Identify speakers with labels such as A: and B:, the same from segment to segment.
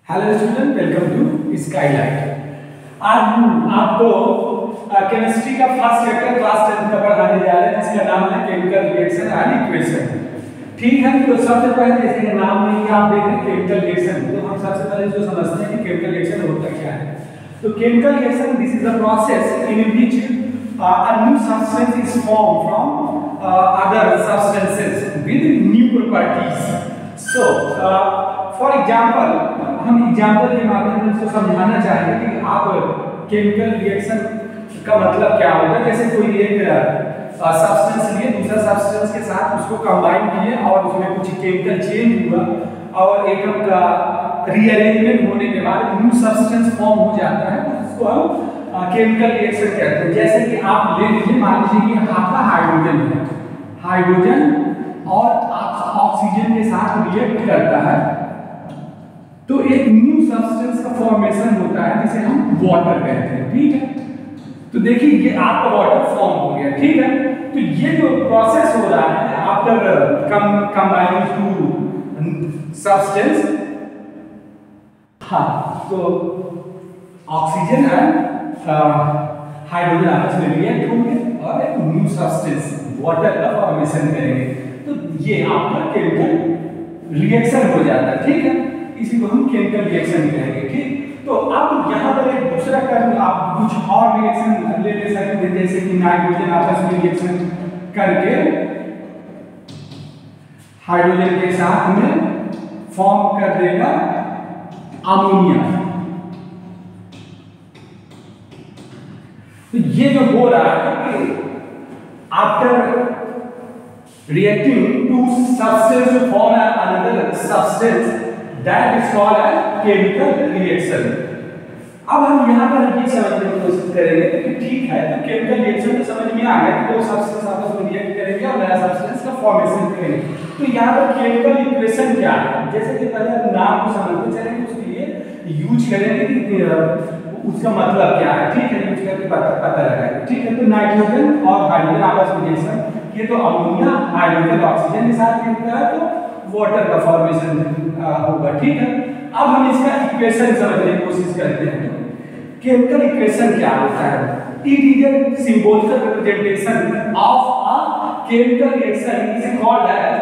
A: Hello student, welcome to Skylight. आज हम आपको केमिस्ट्री का फर्स्ट चैप्टर क्लास 10 का पढ़ाने जा रहे हैं, जिसका नाम है केमिकल रिएक्शन एंड इक्वेशन। ठीक है, तो सबसे पहले जैसे कि नाम में ही आप देख रहे हैं केमिकल रिएक्शन, तो हम सबसे पहले जो समझते हैं कि केमिकल रिएक्शन होता क्या है। तो chemical reaction this is the process in which a new substance is formed from other substances with new properties. So for example, हम एग्जाम्पल के माध्यम से इसको समझाना चाहेंगे कि आप केमिकल रिएक्शन का मतलब क्या होता है। जैसे कोई एक सब्सटेंस लिए दूसरा सब्सटेंस के साथ उसको कंबाइन किए और उसमें कुछ केमिकल चेंज हुआ और एटम का रीअरेंजमेंट होने के बाद न्यू सब्सटेंस फॉर्म हो जाता है, उसको हम केमिकल रिएक्शन कहते हैं। जैसे कि आप ले लीजिए, मान लीजिए ये आपका हाइड्रोजन है, हाइड्रोजन और ऑक्सीजन के साथ रिएक्ट करता है तो एक न्यू सब्सटेंस का फॉर्मेशन होता है जिसे हम वाटर कहते हैं। ठीक है, तो देखिए ये आपका वाटर फॉर्म हो गया। ठीक है, तो ये जो प्रोसेस हो रहा है आफ्टर कंबाइनिंग टू सब्सटेंस, हाँ, तो ऑक्सीजन एंड हाइड्रोजन आपस में रिएक्ट होंगे और एक न्यू सब्सटेंस वाटर का फॉर्मेशन करेंगे, तो ये आपका केमिकल रिएक्शन हो जाता है। ठीक है, इसी को हम केमिकल रिएक्शन कहेंगे। ठीक, तो अब यहाँ पर एक दूसरा कर्म आप कुछ और रिएक्शन ले सकते हैं, जैसे कि नाइट्रोजन आपस में रिएक्शन करके हाइड्रोजन के साथ में फॉर्म कर देगा अमोनिया। तो ये जो हो रहा है कि after reacting two substances to form another substance, that is called a chemical reaction. अब हम यहाँ पर ये समझने की कोशिश करेंगे कि ठीक है, तो केमिकल रिएक्शन तो समझ में आ गया कि दो सब्सटेंस आपस में रिएक्ट करेंगे और नया सब्सटेंस का फॉर्मेशन करेंगे। तो यहाँ पर केमिकल इक्वेशन क्या है, जैसे कि पहले नाम को समझते चलेंगे, उसके लिए यूज करेंगे कि उसका मतलब क्या है। ठीक है, यूज करके पता लगाएंगे। ठीक है, तो नाइट्रोजन और हाइड्रोजन आपस में रिएक्शन, ये तो अमोनिया हाइड्रोजन ऑक्सीजन के साथ मिलता है तो वाटर का फॉर्मेशन होगा। ठीक है, अब हम इसका इक्वेशन समझने की कोशिश करते हैं। केमिकल इक्वेशन क्या होता है? It is a symbolical representation of a chemical reaction, is called as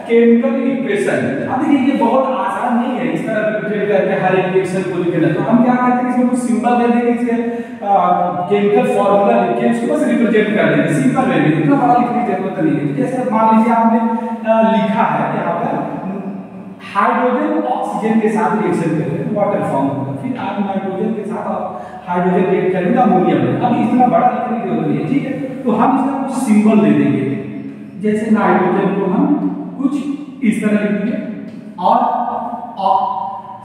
A: chemical equation. अब देखिए ये बहुत आसान नहीं है इस तरह रिप्रेजेंट करके हर एक रिएक्शन को लिखना, तो हम क्या करते हैं इसमें कुछ सिंबल दे देंगे, इसके केमिकल फार्मूला लिख के उसको बस रिप्रेजेंट कर देंगे सिंपल वे में, इतना बड़ा लिखने की जरूरत नहीं है। जैसे मान लीजिए आपने लिखा है यहाँ पर हाइड्रोजन ऑक्सीजन के साथ रिएक्शन करेंगे वाटर फॉर्म होगा, फिर आप नाइट्रोजन के साथ हाइड्रोजन रिएक्ट करेंगे अमोनिया में। अब इतना बड़ा लिखने की जरूरत नहीं है। ठीक है, तो हम इसका कुछ सिंबल दे देंगे, जैसे नाइट्रोजन को हम कुछ इस तरह लिख देंगे और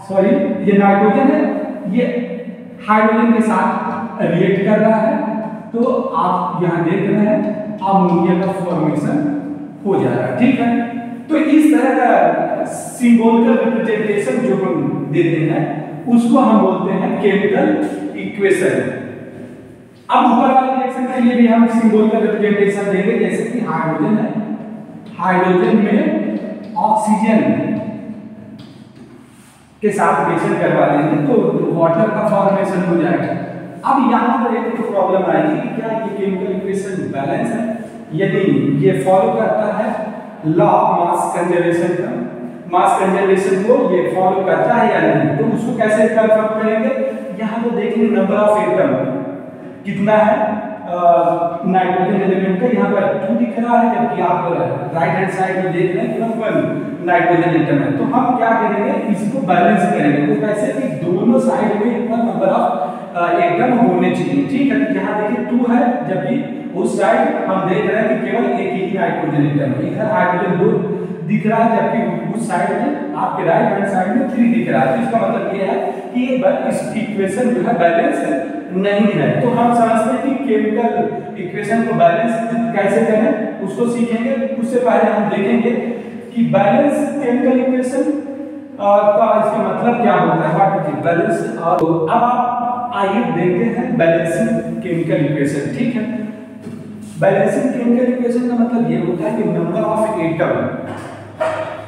A: सॉरी ये नाइट्रोजन है, ये हाइड्रोजन के साथ रिएक्ट कर रहा है, तो आप यहाँ देख रहे हैं अमोनिया का फॉर्मेशन हो जा रहा है। ठीक है, तो इस तरह का सिंबॉलिकल रिप्रेजेंटेशन जो हम देते हैं उसको हम बोलते हैं केमिकल इक्वेशन। अब ऊपर वाले रिएक्शन के लिए भी हम सिंबॉलिकल रिप्रेजेंटेशन देंगे, जैसे कि हाइड्रोजन है, हाइड्रोजन में ऑक्सीजन के साथ रिएक्शन करवा देंगे तो वाटर का फॉर्मेशन हो जाएगा। अब यहाँ पर एक प्रॉब्लम आएगी कि क्या ये केमिकल इक्वेशन बैलेंस है? यदि ये फॉलो करता है लॉ ऑफ मास कंजर्वेशन का, मास कंजर्वेशन को ये फॉलो करता है या नहीं, तो उसको कैसे कंफर्म करेंगे? यहाँ पर देखेंगे नंबर ऑफ एटम कितना है नाइट्रोजन एलिमेंट का, यहाँ पर 2 दिख रहा है, जबकि आप राइट हैंड साइड में देख रहे हैं केवल 1 नाइट्रोजन एटम है। तो हम क्या करेंगे, इसको बैलेंस करेंगे, तो कैसे कि दोनों साइड में इतना नंबर ऑफ एटम होने चाहिए। ठीक है, यहाँ देखिए 2 है, जबकि उस साइड हम देख रहे हैं कि केवल एक ही नाइट्रोजन एटम है। इधर हाइड्रोजन 2 दिख रहा है, जबकि उस साइड में आपके राइट हैंड साइड में 3 दिख रहा है। तो इसका मतलब ये है कि इस इक्वेशन जो है बैलेंस नहीं है। तो हम समझते हैं कि केमिकल इक्वेशन को बैलेंस कैसे करें उसको सीखेंगे। उससे पहले हम देखेंगे कि बैलेंस केमिकल इक्वेशन का इसका मतलब क्या होता है, व्हाट इज बैलेंस। तो अब आप आइए देखते हैं बैलेंसिंग केमिकल इक्वेशन। ठीक है, बैलेंसिंग केमिकल इक्वेशन का मतलब ये होता है कि number of atom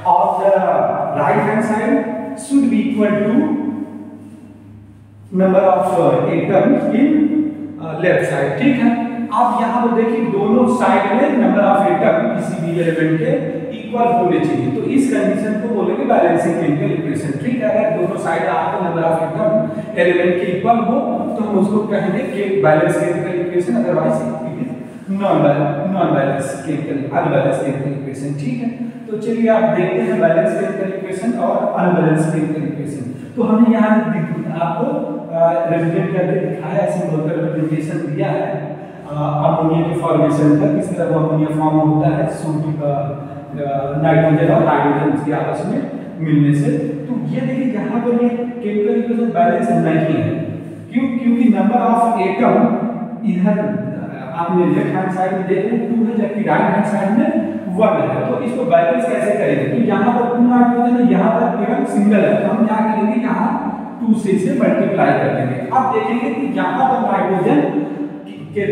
A: of the right hand side should be equal to number of atom in left side, ठीक है। अब यहाँ पर देखिए दोनों साइड में नंबर ऑफ एटम किसी भी एलिमेंट के इक्वल होने चाहिए, तो इस कंडीशन को बोलेंगे बैलेंसिंग केमिकल इक्वेशन, ठीक है। अगर दोनों साइड आपका नंबर ऑफ एटम एलिमेंट के इक्वल हो तो हम उसको कहेंगे कि balance chemical equation, otherwise non balance chemical unbalance chemical equation, ठीक है। तो चलिए आप देखते हैं बैलेंस केमिकल इक्वेशन और अनबैलेंस केमिकल इक्वेशन। तो हमने यहाँ आपको रिप्रेजेंट करके दिखाया, सिंबल का रिप्रेजेंटेशन दिया है अमोनिया के फॉर्मेशन का, किस तरह वो अमोनिया फॉर्म होता है नाइट्रोजन और हाइड्रोजन के आपस में मिलने से। तो ये देखिए यहाँ पर ये केमिकल इक्वेशन बैलेंस नहीं है, क्यों? क्योंकि नंबर ऑफ एटम इधर आपने लेफ्ट हैंड साइड में देख रहे हैं 2 है, जबकि राइट हैंड साइड में 1 है। तो इसको बैलेंस कैसे करेंगे? तो यहाँ पर 2 नाइट्रोजन है, यहाँ पर केवल सिंगल है, तो हम क्या करेंगे, यहाँ 2 से इसे मल्टीप्लाई कर देंगे। अब देखेंगे कि यहाँ पर नाइट्रोजन के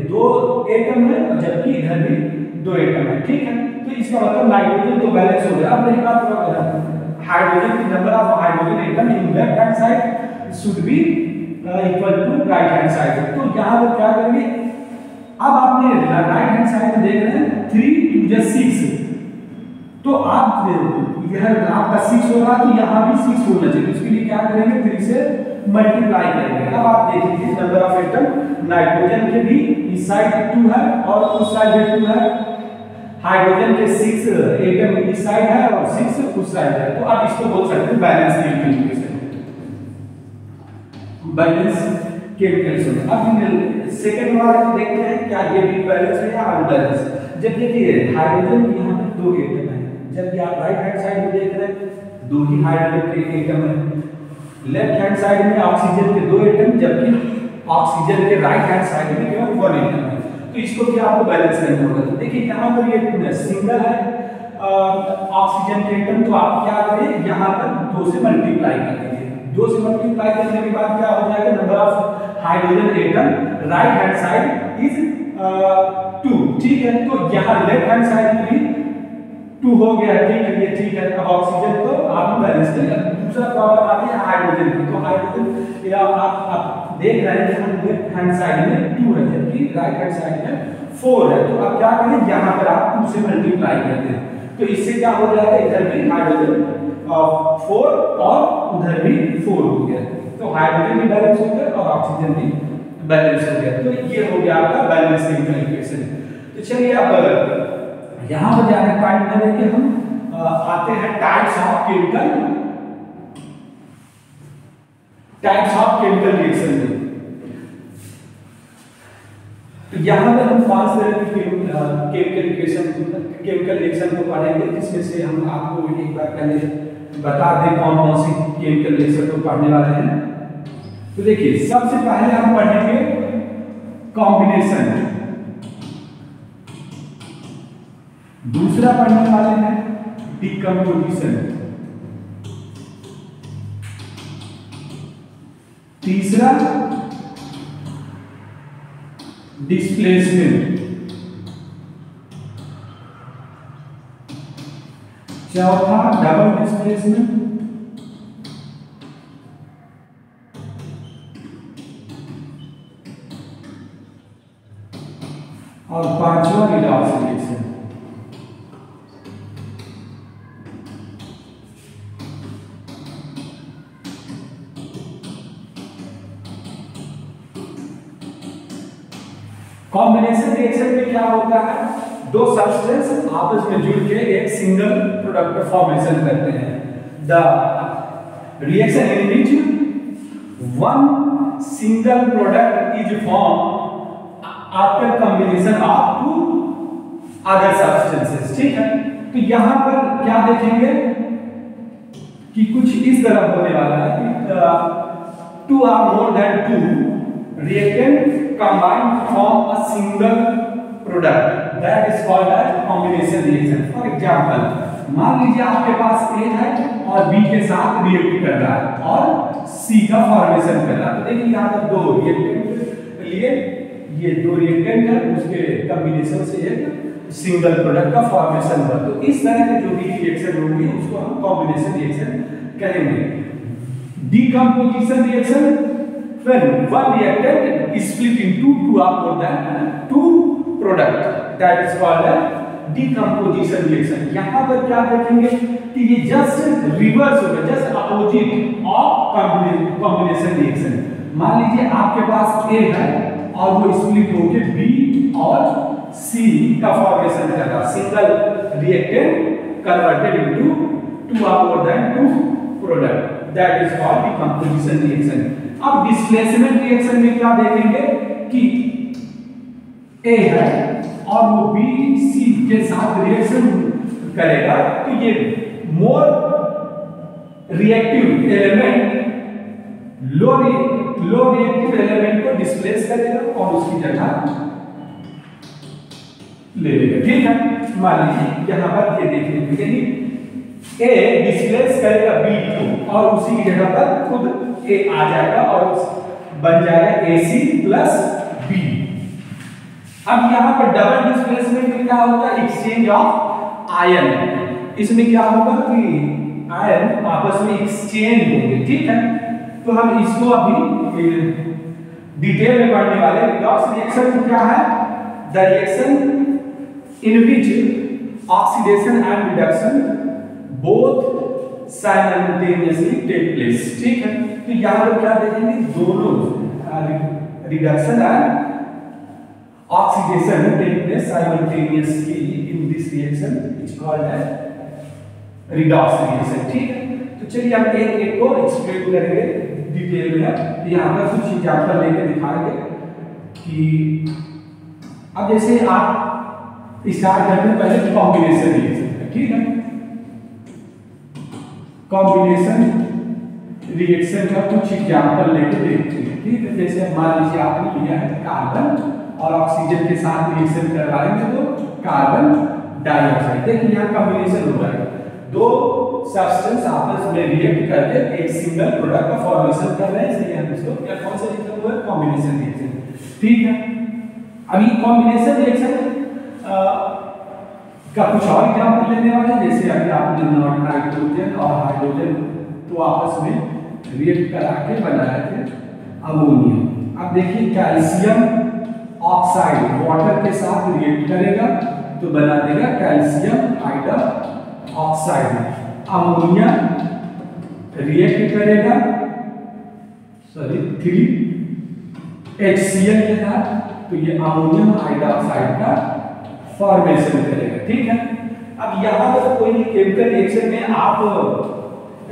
A: 2 एटम है, जबकि इधर भी 2 एटम है, ठीक है। तो इसका मतलब नाइट्रोजन तो बैलेंस हो गया। अब रही बात हाइड्रोजन की, number of hydrogen atom in left hand side should be equal to right hand side. तो यहाँ पर क्या करेंगे, अब आपने राइट हैंड साइड में देख रहे हैं 3 2 6, तो आप इधर आपका 6 होगा तो यहाँ भी 6 होना चाहिए। उसके लिए क्या करेंगे, 3 से मल्टीप्लाई करेंगे। अब आप देख लीजिए नंबर ऑफ एटम नाइट्रोजन के भी इस साइड 2 है और उस साइड भी 2 है, हाइड्रोजन के 6 एटम इस साइड है और 6 उस साइड है। तो आप इसको बोल सकते हैं balance chemical equation, balance chemical equation. अब हम सेकंड वाला देखते हैं क्या ये भी बैलेंस है या अनबैलेंस। जब देखिए हाइड्रोजन की यहाँ पे 2 एटम है, जबकि आप राइट हैंड साइड में देख रहे हैं 2 ही हाइड्रोजन के एटम है। लेफ्ट हैंड साइड में ऑक्सीजन के 2 एटम, जबकि ऑक्सीजन के राइट हैंड साइड में केवल 1 एटम है। तो इसको भी आपको बैलेंस करना होगा। तो देखिए यहाँ पर ये सिंगल है ऑक्सीजन के एटम, तो आप क्या करें, यहाँ पर 2 से मल्टीप्लाई कर दीजिए। 2 से मल्टीप्लाई करने के बाद क्या हो जाएगा, number of hydrogen atom right hand side is 2, ठीक है। तो यहाँ लेफ्ट हैंड साइड में भी 2 हो गया, ठीक है, ये ठीक है। अब ऑक्सीजन को आप बैलेंस करिए। दूसरा प्रॉब्लम आती है हाइड्रोजन की। तो हाइड्रोजन या आप देख रहे हैं कि लेफ्ट हैंड साइड में 2 है, जबकि राइट हैंड साइड में 4 है। तो आप क्या करें, यहाँ पर आप 2 से मल्टीप्लाई कर दें, तो इससे क्या हो जाएगा, इधर भी हाइड्रोजन 4 और उधर भी 4 हो गया। तो हाइड्रोजन भी बैलेंस हो गया और ऑक्सीजन भी बैलेंस हो गया। तो ये हो गया आपका बैलेंस केमिकल इक्वेशन। तो चलिए अब यहाँ पर जाने पॉइंट करें कि हम आते हैं टाइप्स ऑफ केमिकल रिएक्शन में। तो यहाँ पर हम 5 तरह की केमिकल रिएक्शन को पढ़ेंगे, जिसमें से हम आपको एक बार पहले बता दें कौन कौन सी केमिकल रिएक्शन को पढ़ने वाले हैं। तो देखिए सबसे पहले हम पढ़ेंगे कॉम्बिनेशन, दूसरा पढ़ने वाले हैं डिकम्पोजिशन, तीसरा डिस्प्लेसमेंट, चौथा डबल डिस्प्लेसमेंट, और पांचवा रिडॉक्स रिएक्शन। कॉम्बिनेशन रिएक्शन में क्या होता है, 2 सब्सटेंस आपस में जुड़ के एक सिंगल प्रोडक्ट का फॉर्मेशन करते हैं। The reaction in which one single product is form after combination of 2 other substances, ठीक है। तो यहां पर क्या देखेंगे कि कुछ इस तरह होने वाला है कि 2 or more than 2 reactant combine to form a single product that is called as combination reaction. For example, मान लीजिए आपके पास A है और B के साथ रिएक्ट कर रहा है और C का फॉर्मेशन कर रहा है। तो देखिए यहाँ पर 2 रिएक्टेंट लिए, ये 2 रिएक्टेंट है, उसके कॉम्बिनेशन से एक सिंगल प्रोडक्ट का फॉर्मेशन हुआ। तो इस तरह के जो भी रिएक्शन होंगे उसको हम कॉम्बिनेशन रिएक्शन कहेंगे। Decomposition reaction when one reactant is split into two or more than two product, that is called a decomposition reaction. यहाँ पर क्या देखेंगे कि ये जस्ट रिवर्स होगा, just opposite of combination reaction. मान लीजिए आपके पास A है और वो स्प्लिट होके B और C का फॉर्मेशन कर रहा है, single reactant converted into two और more than two product, that is called decomposition reaction. अब डिस्प्लेसमेंट रिएक्शन में क्या देखेंगे कि A है और वो B C के साथ रिएक्शन करेगा, तो ये more reactive element low reactive element को डिस्प्लेस करेगा और उसकी जगह ले लेगा। ठीक है, मान लीजिए यहाँ पर ये देखिए A डिस्प्लेस करेगा B को और उसी की जगह पर खुद A आ जाएगा और बन जाएगा AC प्लस B। अब यहाँ पर डबल डिस्प्लेसमेंट में क्या होगा, एक्सचेंज ऑफ आयन। इसमें क्या होगा कि आयन आपस में एक्सचेंज होंगे। ठीक है, तो हम इसको अभी डिटेल में पढ़ने वाले। रिडॉक्स रिएक्शन क्या है? The reaction in which oxidation and reduction both simultaneously take place. ठीक है, तो यहाँ पर क्या देखेंगे, दोनों reduction and oxidation take place simultaneously in this reaction is called as redox reaction. ठीक है, तो चलिए हम एक एक को एक्सप्लेन करेंगे डिटेल में। यहाँ पर कुछ एग्जांपल लेके दिखाएंगे कि अब जैसे आप स्टार्ट करने से पहले कॉम्बिनेशन रिएक्शन। ठीक है, कॉम्बिनेशन रिएक्शन का कुछ एग्जांपल लेके देखते हैं। ठीक है, जैसे मान लीजिए आपने लिया है कार्बन और ऑक्सीजन के साथ रिएक्शन करवाएंगे तो कार्बन डाइऑक्साइड। देखिए यहाँ कॉम्बिनेशन हो रहा है, दो सब्सटेंस आपस में रिएक्ट करके एक सिंगल प्रोडक्ट का फॉर्मेशन कर रहे हैं, इसलिए हम इसको क्या कौन सा लिखा हुआ है, कॉम्बिनेशन रिएक्शन। ठीक है, अभी कॉम्बिनेशन रिएक्शन का कुछ और एग्जांपल लेने वाले हैं। जैसे अभी आपने नाइट्रोजन और हाइड्रोजन तो आपस में रिएक्ट करा के बनाए थे अमोनिया। अब देखिए कैल्शियम ऑक्साइड वाटर के साथ रिएक्ट करेगा तो बना देगा कैल्शियम हाइड्रोक्साइड। अमोनिया रिएक्ट करेगा 3HCl के साथ, तो ये अमोनियम हाइड्रोक्साइड का फॉर्मेशन करेगा। ठीक है, अब यहाँ पर कोई केमिकल रिएक्शन में आप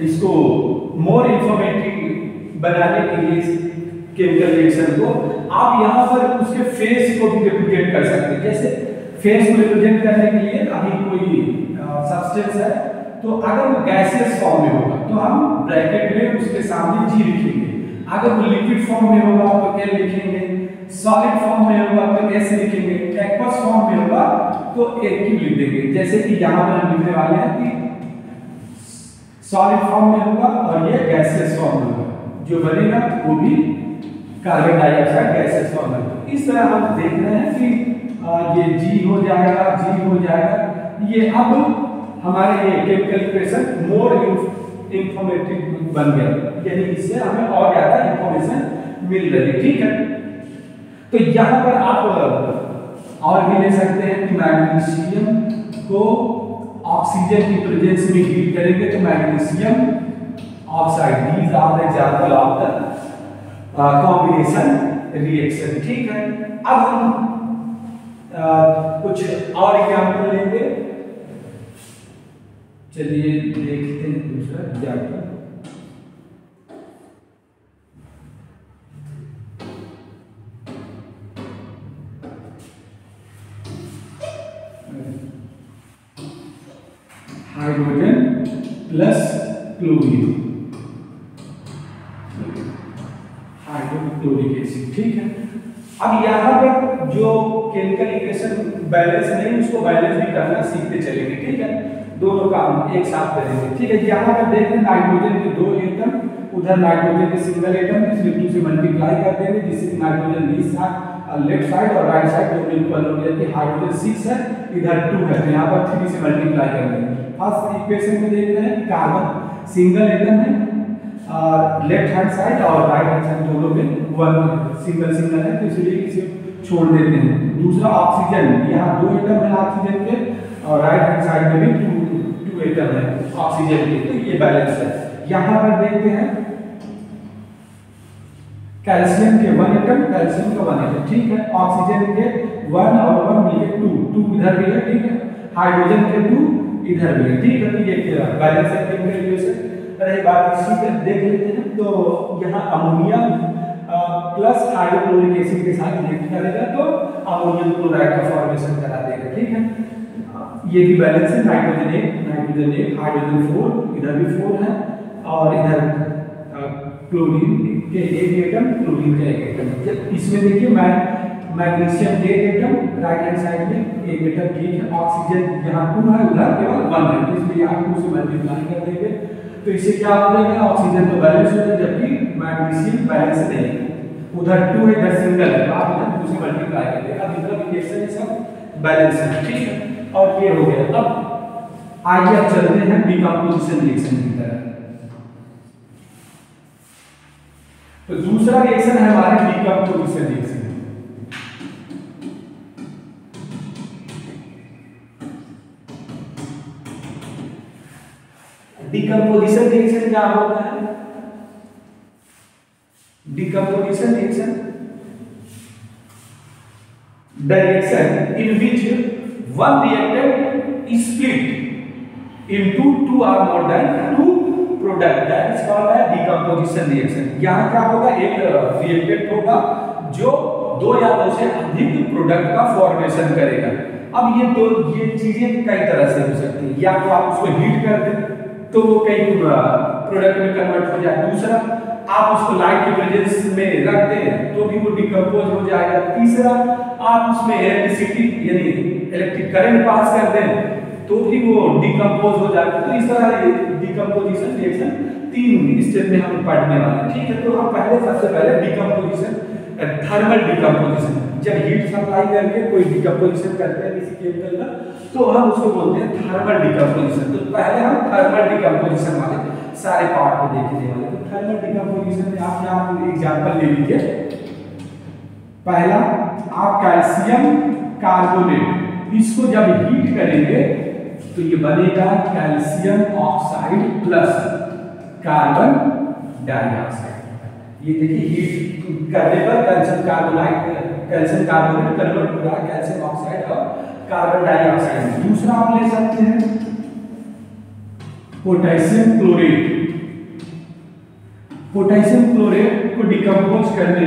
A: इसको मोर इंफॉर्मेटिव बनाने के लिए केमिकल रिएक्शन को आप यहाँ पर उसके फेस को भी रिप्रेजेंट कर सकते हैं। जैसे फेस को रिप्रेजेंट करने के लिए अभी कोई सब्सटेंस है तो अगर वो गैसियस फॉर्म में होगा तो हम ब्रैकेट में उसके सामने G लिखेंगे, अगर वो लिक्विड फॉर्म में होगा तो L लिखेंगे, सॉलिड फॉर्म में होगा तो S लिखेंगे, एक्वस फॉर्म में होगा तो AQ लिख देंगे। जैसे कि यहाँ पर हम लिखने वाले हैं कि सॉलिड फॉर्म में होगा और ये गैसियस फॉर्म में होगा, जो बनेगा वो भी कार्बन डाइऑक्साइड गैसियस फॉर्म में। इस तरह हम देख रहे हैं कि ये G हो जाएगा। ये अब हमारे ये केमिकल इक्वेशन मोर इंफॉर्मेटिव बन गया, यानी इससे हमें और ज्यादा इंफॉर्मेशन मिल रही है। ठीक है, तो यहाँ पर आप और भी ले सकते हैं कि मैग्नीशियम को ऑक्सीजन की प्रेजेंस में हीट करेंगे तो magnesium oxide. These are the example of the combination reaction. ठीक है, अब हम कुछ और एग्जांपल लेंगे। चलिए देखते हैं दूसरा example. Hydrogen plus chlorine, hydrochloric acid. ठीक है, अब यहाँ पर जो केमिकल इक्वेशन बैलेंस नहीं उसको बैलेंस भी करना सीखते चलेंगे। ठीक है, दोनों काम एक साथ करेंगे। ठीक है, यहाँ पर देखते हैं नाइट्रोजन के दो एटम, उधर नाइट्रोजन के सिंगल एटम, इसलिए 2 से मल्टीप्लाई कर देंगे जिससे नाइट्रोजन दिस लेफ्ट साइड और राइट साइड दोनों इक्वल हो जाए कि हाइड्रोजन 6 है, इधर 2 है, तो यहाँ पर 3 से मल्टीप्लाई कर देंगे। फर्स्ट इक्वेशन में देख रहे हैं कि कार्बन सिंगल एटम है और लेफ्ट हैंड साइड और राइट हैंड साइड दोनों में वन सिंगल सिंगल है, तो इसलिए इसे छोड़ देते हैं। दूसरा ऑक्सीजन, यहाँ 2 एटम है ऑक्सीजन के और राइट हैंड साइड में भी 2 एटम है ऑक्सीजन के, तो ये बैलेंस है। यहाँ पर देखते हैं कैल्शियम के 1 एटम, कैल्शियम का 1 एटम, ठीक है। ऑक्सीजन के 1 और 1 मिलके 2 इधर भी है, ठीक है। हाइड्रोजन के 2 इधर भी है, ठीक है। तो ये बैलेंस है केमिकल इक्वेशन। रही बात इसी पे देख लेते हैं, तो यहाँ अमोनिया प्लस हाइड्रोक्लोरिक एसिड के साथ रिएक्ट करेगा तो अमोनियम क्लोराइड का फॉर्मेशन करा देगा, ठीक है। ये भी बैलेंस है, नाइट्रोजन 1 हाइड्रोजन 4 इधर भी 4 है और इधर क्लोरीन के 1 एटम, क्लोरीन का 1 एटम। इसमें देखिए magnesium 1 atom right hand side में 1 एटम, ठीक है। ऑक्सीजन यहाँ 2 है, उधर केवल 1 है, इसलिए यहाँ 2 से मल्टीप्लाई कर देंगे तो इससे क्या हो जाएगा, ऑक्सीजन तो बैलेंस हो जाएगा जबकि मैग्नीशियम बैलेंस नहीं है। उधर 2 है, इधर सिंगल है, आप इधर 2 से मल्टीप्लाई कर देंगे। अब इधर रिएक्शन सब बैलेंस है, ठीक है। और ये हो गया। अब आइए अब चलते हैं डिकम्पोजिशन रिएक्शन की तरफ। तो दूसरा रिएक्शन है हमारा डिकम्पोजिशन रिएक्शन। डिकम्पोजिशन रिएक्शन क्या होता है? Decomposition reaction the reaction in which one reactant is split into 2 or more than 2 product, that is called as decomposition reaction। यहाँ क्या होगा, एक रिएक्टेंट होगा जो 2 या 2 से अधिक प्रोडक्ट का फॉर्मेशन करेगा। अब ये चीजें कई तरह से हो सकती है, या तो आप उसको हीट कर दें तो वो कई प्रोडक्ट में कन्वर्ट हो जाए, दूसरा आप उसको लाइट के प्रेजेंस में रख दें तो भी वो डिकम्पोज हो जाएगा, तीसरा आप उसमें इलेक्ट्रिसिटी यानी इलेक्ट्रिक करंट पास कर दें तो भी वो डिकम्पोज हो जाएगा। तो इस तरह डिकम्पोजिशन रिएक्शन 3 स्टेप में हम पढ़ने वाले हैं, ठीक है। तो हम सबसे पहले डिकम्पोजिशन, थर्मल डिकम्पोजिशन, जब हीट सप्लाई करके कोई डिकम्पोजिशन करते हैं किसी केमिकल का तो हम उसको बोलते हैं थर्मल डिकम्पोजिशन। तो पहले हम थर्मल डिकम्पोजिशन वाले सारे पार्ट को देखने वाले। तो थर्मल डिकम्पोजिशन में आप यहाँ एग्जांपल ले लीजिए। पहला आप कैल्शियम कार्बोनेट, इसको जब हीट करेंगे तो ये बनेगा calcium oxide plus carbon dioxide. ये देखिए हीट करने पर कैल्शियम कार्बोनेट कन्वर्ट हो रहा है कैल्शियम ऑक्साइड और कार्बन डाइऑक्साइड। दूसरा आप ले सकते हैं पोटेशियम क्लोरेट। पोटेशियम क्लोरेट को डिकम्पोज करने,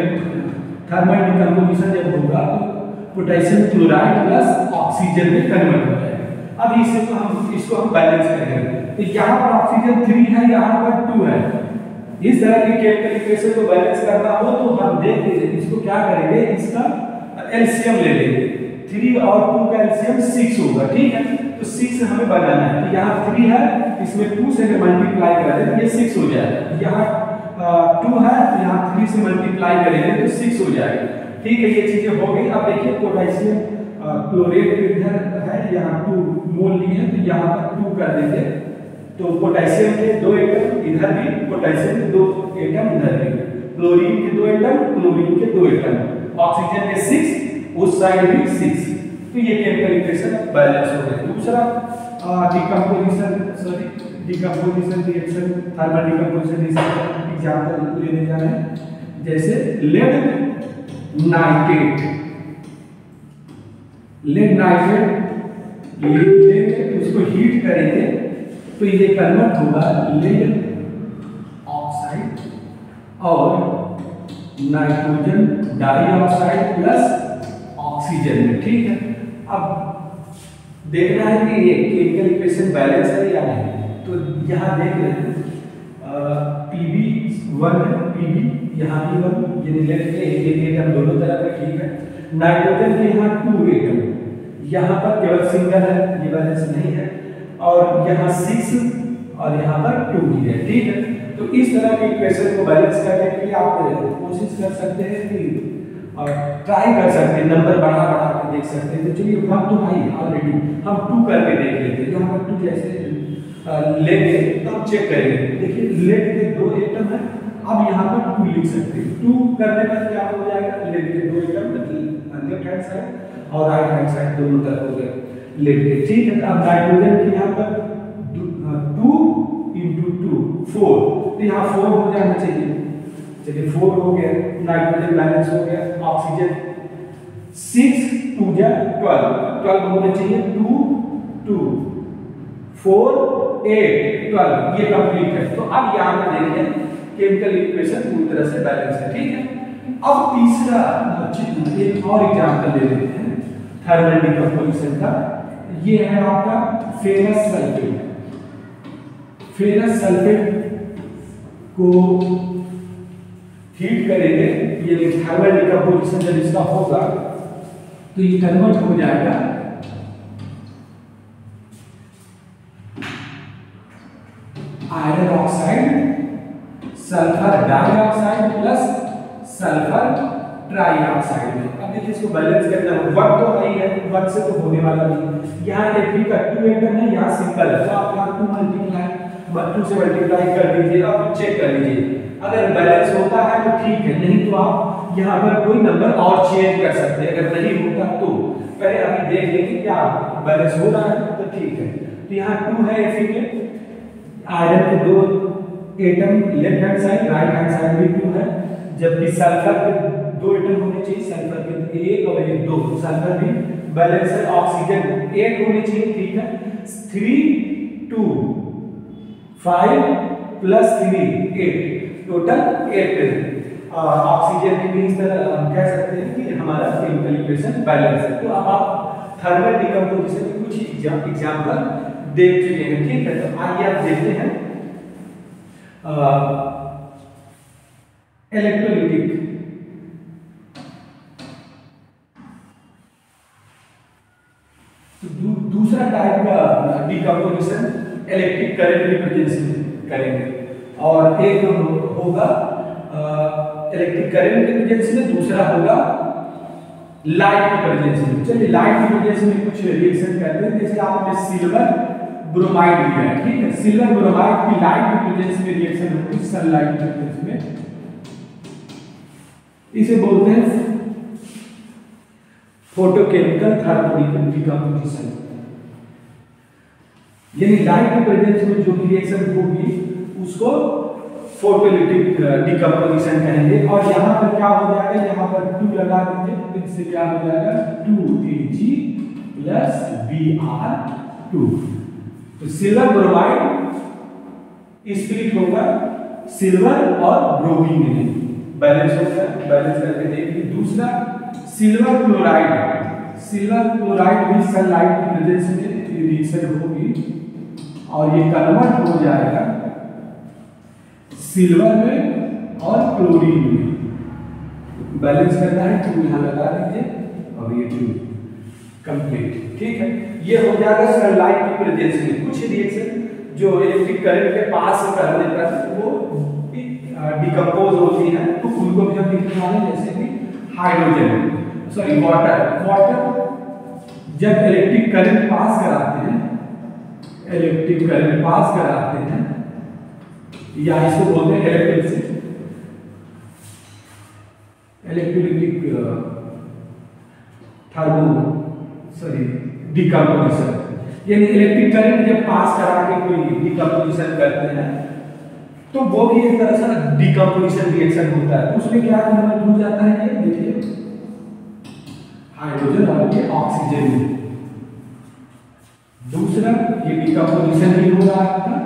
A: थर्मल डिकम्पोजिशन जब होगा तो पोटेशियम क्लोराइड प्लस ऑक्सीजन में कन्वर्ट हो जाएगा। अब इसको हम बैलेंस करेंगे। तो यहाँ पर ऑक्सीजन 3 है, यहाँ पर 2 है। इस तरह की केमिकल इक्वेशन को बैलेंस करना हो तो हम देख लीजिए इसको क्या करेंगे, इसका एलसीएम ले लेंगे। 3 और 2 का एलसीएम 6 होगा, ठीक है। तो 6 हमें बनाना है, तो यहाँ 3 है, इसमें 2 से मल्टीप्लाई कर दें ये 6 हो जाएगा। यहाँ 2 है तो यहाँ 3 से मल्टीप्लाई करेंगे तो 6 हो जाएगा, ठीक है। ये चीजें हो गई। अब देखिए पोटेशियम क्लोरेट इधर है, यहाँ 2 मोल लिए हैं तो यहाँ पर 2 कर देंगे तो पोटेशियम के 2 एटम इधर भी, पोटेशियम के 2 एटम इधर भी, क्लोरीन के 2 एटम, क्लोरीन के 2 एटम, ऑक्सीजन के 6, उस साइड भी 6। तो ये केमिकल इक्वेशन बैलेंस हो गया। दूसरा decomposition reaction, thermal decomposition reaction example लेने जा रहे हैं। जैसे लेड नाइट्रेट लेंगे उसको हीट करेंगे तो ये कन्वर्ट होगा लेड ऑक्साइड और नाइट्रोजन डाइऑक्साइड प्लस ऑक्सीजन में, ठीक है। अब देखना है कि ये केमिकल इक्वेशन बैलेंस है या नहीं। तो यहाँ देख रहे हैं Pb1 है, Pb यहाँ भी 1, यानी लेड के एक एटम दोनों तरफ है, ठीक है। नाइट्रोजन के यहाँ 2 एटम, यहाँ पर केवल सिंगल है, ये बैलेंस नहीं है, और यहाँ 6 और यहाँ पर 2 ही है, ठीक है। तो इस तरह के इक्वेशन को बैलेंस करने के लिए आप कोशिश कर सकते हैं कि और ट्राई कर सकते हैं, नंबर बढ़ा के देख सकते हैं। तो चलिए 1 तो भाई ऑलरेडी हम 2 करके देख लेते हैं। यहाँ पर 2 जैसे लेंगे तो हम चेक करेंगे। देखिए लेड के 2 एटम है, अब यहाँ पर 2 लिख सकते हैं। 2 करने पर क्या हो जाएगा, लेट के 2 टर्म लेफ्ट हैंड साइड और राइट हैंड साइड दोनों तरफ हो गए लेट के। ठीक है, अब नाइट्रोजन की यहाँ पर 2 × 2 4, तो यहाँ 4 हो जाना चाहिए। चलिए 4 हो गया, नाइट्रोजन बैलेंस हो गया। ऑक्सीजन 6 2 12 होना चाहिए। 2 2 4 8 12, ये कंप्लीट है। तो अब यहाँ पे देखिए केमिकल इक्वेशन पूरी तरह से बैलेंस है। ठीक है, अब तीसरा एक और एग्जांपल ले लेते हैं थर्मल डिकम्पोजिशन का। ये है आपका फेरस सल्फेट। फेरस सल्फेट को हीट करेंगे, ये थर्मल डिकम्पोजिशन जब इसका होगा तो ये कन्वर्ट हो जाएगा iron oxide sulphur dioxide plus sulphur trioxide में। अब देखिए इसको बैलेंस करना है, 1 तो है ही है, 1 से तो होने वाला नहीं। यहाँ Fe का 2 एटम है, यहाँ सिंगल है, तो आप यहाँ 2 से मल्टीप्लाई कर दीजिए। आप चेक कर लीजिए, अगर बैलेंस होता है तो ठीक है, नहीं तो आप यहाँ पर कोई नंबर और चेंज कर सकते हैं। अगर नहीं होता तो पहले अभी देख लेंगे क्या बैलेंस हो रहा है तो ठीक है। तो यहाँ 2 है Fe के, आयरन के 2 atom left hand side, right hand side भी 2 है, जबकि सल्फर के 2 एटम होने चाहिए, सल्फर के 1 और 1 2, सल्फर भी बैलेंस है। ऑक्सीजन 8 होने चाहिए, ठीक है। 3 2 5 प्लस 3 8, टोटल 8 ऑक्सीजन की भी इस तरह हम कह सकते हैं कि हमारा केमिकल इक्वेशन बैलेंस है। तो अब आप थर्मल डिकम्पोजिशन के कुछ एग्जांपल देख चुके हैं। ठीक है, तो आइए आप देखते हैं इलेक्ट्रोलिटिक। तो दूसरा टाइप का डिकम्पोजिशन इलेक्ट्रिक करंट की प्रेजेंस में करेंगे, और एक होगा इलेक्ट्रिक करंट की प्रेजेंस में, दूसरा होगा लाइट की प्रेजेंस में। चलिए लाइट की प्रेजेंस में कुछ रिएक्शन करते हैं। जैसे आपने सिल्वर ब्रोमाइड लिया है, ठीक है, सिल्वर ब्रोमाइड की लाइट की प्रेजेंस में रिएक्शन होती है, सनलाइट की प्रेजेंस में। इसे बोलते हैं फोटोकेमिकल थर्मल डिकम्पोजिशन। यानी लाइट की प्रेजेंस में जो रिएक्शन होगी उसको फोटोलिटिक डिकम्पोजिशन कहेंगे। और यहाँ पर क्या हो जाएगा, यहाँ पर 2 लगा दीजिए, तो इससे क्या हो जाएगा 2Ag प्लस Br2। तो सिल्वर ब्रोमाइड स्प्लिट होगा सिल्वर और ब्रोमीन में, बैलेंस होगा। बैलेंस करके देखिए। दूसरा सिल्वर क्लोराइड, सिल्वर क्लोराइड भी सनलाइट की प्रेजेंस में रिएक्शन होगी और ये कन्वर्ट हो जाएगा सिल्वर में और क्लोरीन में। बैलेंस करना है, 2 यहाँ लगा दीजिए और ये 2 कंप्लीट। ठीक है, ये हो जाएगा सनलाइट की प्रेजेंस में। कुछ रिएक्शन जो इलेक्ट्रिक करंट के पास करने पर वो डिकम्पोज होती है, तो उनको भी हम लिखने वाले, जैसे कि हाइड्रोजन सॉरी वाटर जब इलेक्ट्रिक करंट पास कराते हैं, इलेक्ट्रिक करंट पास कराते हैं, या इसको बोलते हैं इलेक्ट्रिसिटी, इलेक्ट्रोलिटिक डिकम्पोजिशन। यानी इलेक्ट्रिक करंट जब पास करा के कोई डिकम्पोजिशन करते हैं तो वो भी एक तरह से डिकम्पोजिशन रिएक्शन होता है। उसमें क्या कन्वर्ट हो जाता है, ये देखिए हाइड्रोजन और ये ऑक्सीजन में। दूसरा ये डिकम्पोजिशन भी हो रहा है आपका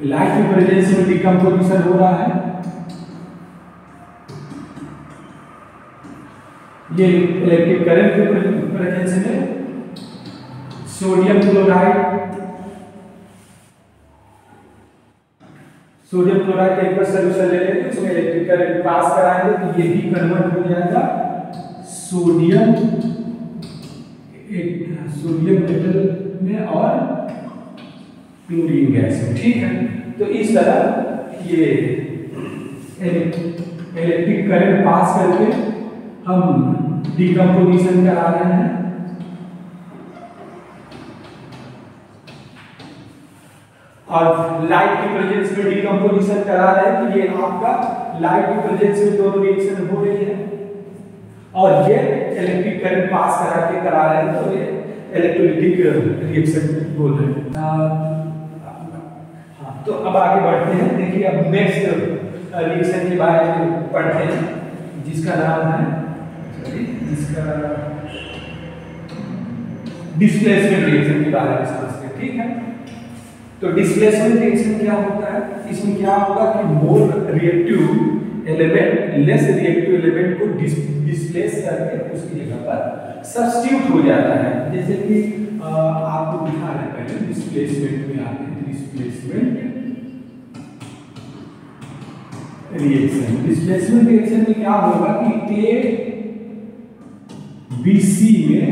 A: लाइट की प्रेजेंस में, डिकम्पोजिशन हो रहा है। ये इलेक्ट्रिक करंट के प्रेजेंस में सोडियम क्लोराइड, सोडियम क्लोराइड का एक बार सॉल्यूशन ले लेंगे, इसमें इलेक्ट्रिक करंट पास कराएंगे तो ये भी कन्वर्ट हो जाएगा सोडियम मेटल में और क्लोरीन गैस में। ठीक है, तो इस तरह ये इलेक्ट्रिक करंट पास करके हम डिकम्पोजिशन करा रहे हैं। और लाइट की प्रेजेंस में डिकम्पोजिशन करा रहे हैं, तो ये आपका लाइट की प्रेजेंस में दोनों रिएक्शन हो रही है, और ये इलेक्ट्रिक करंट पास करा रहे हैं, तो ये इलेक्ट्रोलाइटिक रिएक्शन बोल रहे हैं। हाँ, तो अब आगे बढ़ते हैं। देखिए अब नेक्स्ट रिएक्शन के बारे में पढ़ते हैं, जिसका नाम है डिस्प्लेसमेंट रिएक्शन के बारे में समझते हैं। ठीक है, तो डिस्प्लेसमेंट रिएक्शन क्या होता है? इसमें क्या होगा कि more reactive element less reactive element को डिस्प्लेस करके उसकी जगह पर सब्स्टिट्यूट हो जाता है। जैसे कि आपको दिखा रहे हैं, पहले डिस्प्लेसमेंट में आते हैं, डिस्प्लेसमेंट रिएक्शन। डिस्प्लेसमेंट रिएक्शन में क्या होगा कि ए बीसी में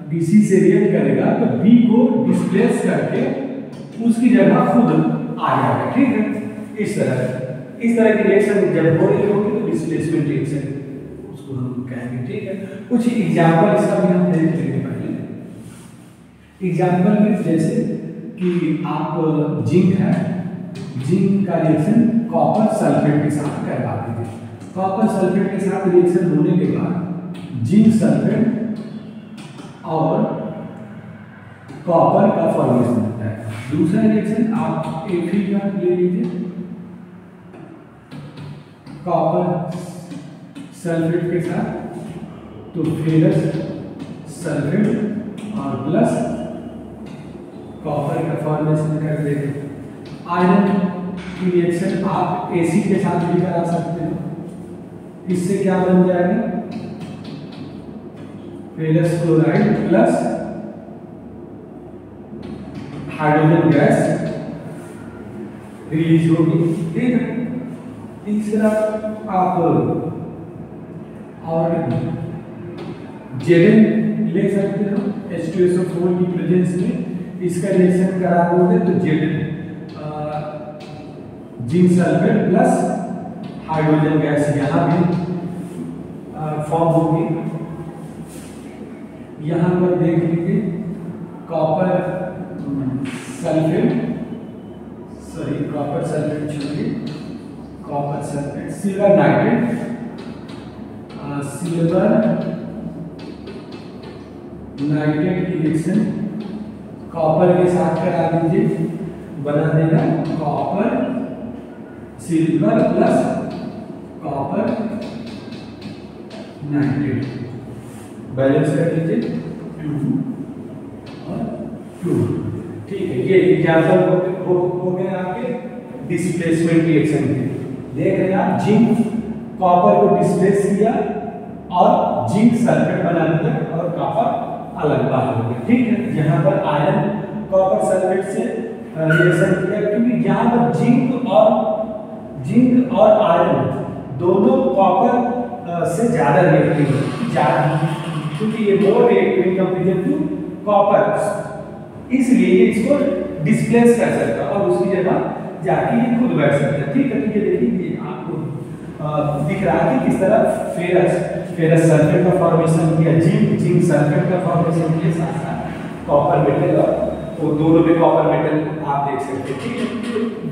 A: बीसी से रिएक्ट करेगा, तो बी को डिस्प्लेस करके उसकी जगह खुद आ जाएगा। ठीक है, इस तरह की रिएक्शन जब हो रही होगी तो डिस्प्लेसमेंट रिएक्शन उसको हम कहेंगे। ठीक है, कुछ एग्जांपल इसका भी हम देख लेंगे। पहले एग्जांपल में जैसे कि आप जिंक है, जिंक का रिएक्शन कॉपर सल्फेट के साथ करवा दीजिए। कॉपर सल्फेट के साथ रिएक्शन होने के बाद जिंक सल्फेट और कॉपर का फॉर्मेशन होता है। दूसरा रिएक्शन आप एक ही का ले लीजिए, कॉपर सल्फेट के साथ, तो फेरस सल्फेट और प्लस कॉपर का फॉर्मेशन कर देंगे। आयरन की रिएक्शन आप एसिड के साथ भी करा सकते हो। इससे क्या बन जाएगा? Ferrous chloride plus hydrogen gas release होगी। ठीक है, तीसरा आप और जेडन ले सकते हो, H2SO4 की प्रेजेंस में इसका रिएक्शन करा दोगे तो Z N zinc sulphate plus hydrogen gas यहाँ भी फॉर्म होगी। यहाँ पर देख लीजिए कॉपर सल्फेट छोड़िए, कॉपर सल्फेट सिल्वर नाइट्रेट, की रिएक्शन कॉपर के साथ करा दीजिए, बना देगा copper silver plus copper nitrate, balance कर लीजिए 2 और 2। ठीक है, ये एग्जांपल हो गए आपके डिस्प्लेसमेंट रिएक्शन के। देख रहे हैं आप, जिंक कॉपर को डिस्प्लेस किया और जिंक सल्फेट बना दिया और कॉपर अलग बाहर हो गया। ठीक है, यहाँ पर आयरन कॉपर सल्फेट से रिएक्शन किया, क्योंकि यहाँ पर जिंक और आयरन दोनों कॉपर से ज्यादा रिएक्टिव है, क्योंकि ये more reactive in comparison to copper, इसलिए इसको डिस्प्लेस कर सकता है और उसकी जगह जाके ये खुद बैठ सकता है। ठीक है, तो ये देखिए आपको दिख रहा है कि किस तरह फेरस सल्फेट का फॉर्मेशन किया, जिंक सल्फेट का फॉर्मेशन किया, साथ साथ कॉपर मेटल, तो दोनों में कॉपर मेटल आप देख सकते हैं। ठीक है,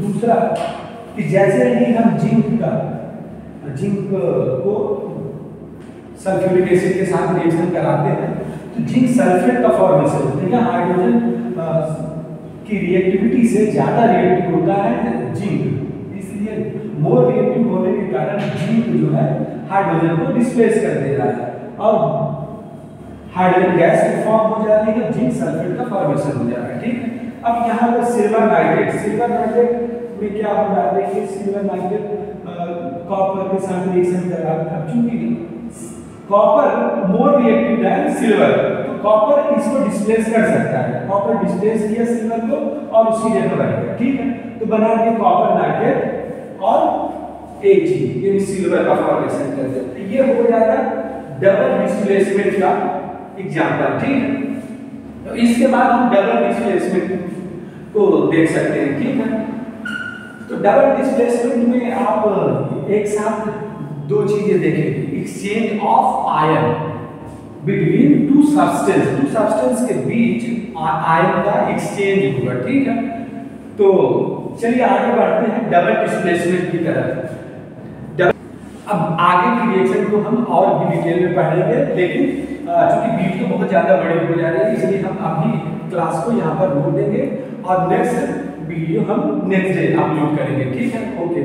A: दूसरा कि जैसे ही हम जिंक को सल्फ्यूरिक एसिड के साथ रिएक्शन कराते हैं तो जिंक सल्फेट का फॉर्मेशन होता है। हाइड्रोजन की रिएक्टिविटी से ज्यादा रिएक्टिव होता है जिंक, इसलिए मोर रिएक्टिव होने के कारण जिंक जो है हाइड्रोजन को डिस्प्लेस कर दे रहा है और हाइड्रोजन गैस फॉर्म हो जाती है, जिंक सल्फेट का फॉर्मेशन हो जाता है। ठीक है, अब यहाँ पर सिल्वर नाइट्रेट में क्या हो रहा है? देखिए सिल्वर नाइट्रेट कॉपर के साथ रिएक्शन कर रहा है। अब चूंकि copper more reactive than silver, तो कॉपर इसको डिस्प्लेस कर सकता है। कॉपर डिस्प्लेस किया सिल्वर को और उसकी जगह रख दिया। ठीक है, तो बना दिया कॉपर नाइट्रेट और Ag, ये सिल्वर का फॉर्मेशन कर देते हैं। ये हो जाता डबल डिस्प्लेसमेंट का एग्जांपल। ठीक है, तो इसके बाद हम डबल डिस्प्लेसमेंट को देख सकते हैं। ठीक है, तो डबल डिस्प्लेसमेंट में आप एक साथ दो चीजें देखेंगे, exchange of ion between two substance के बीच आयन का एक्सचेंज होगा, ठीक है। तो चलिए आगे बढ़ते हैं डबल डिस्प्लेसमेंट की तरफ। अब आगे की रिएक्शन को हम और भी डिटेल में पढ़ेंगे, लेकिन चूंकि वीडियो बहुत ज़्यादा बड़ी हो जा रही है, इसलिए हम अभी क्लास को यहाँ पर रोक देंगे और नेक्स्ट वीडियो हम नेक्स्ट डे अपलोड करेंगे, ठीक है। ओके।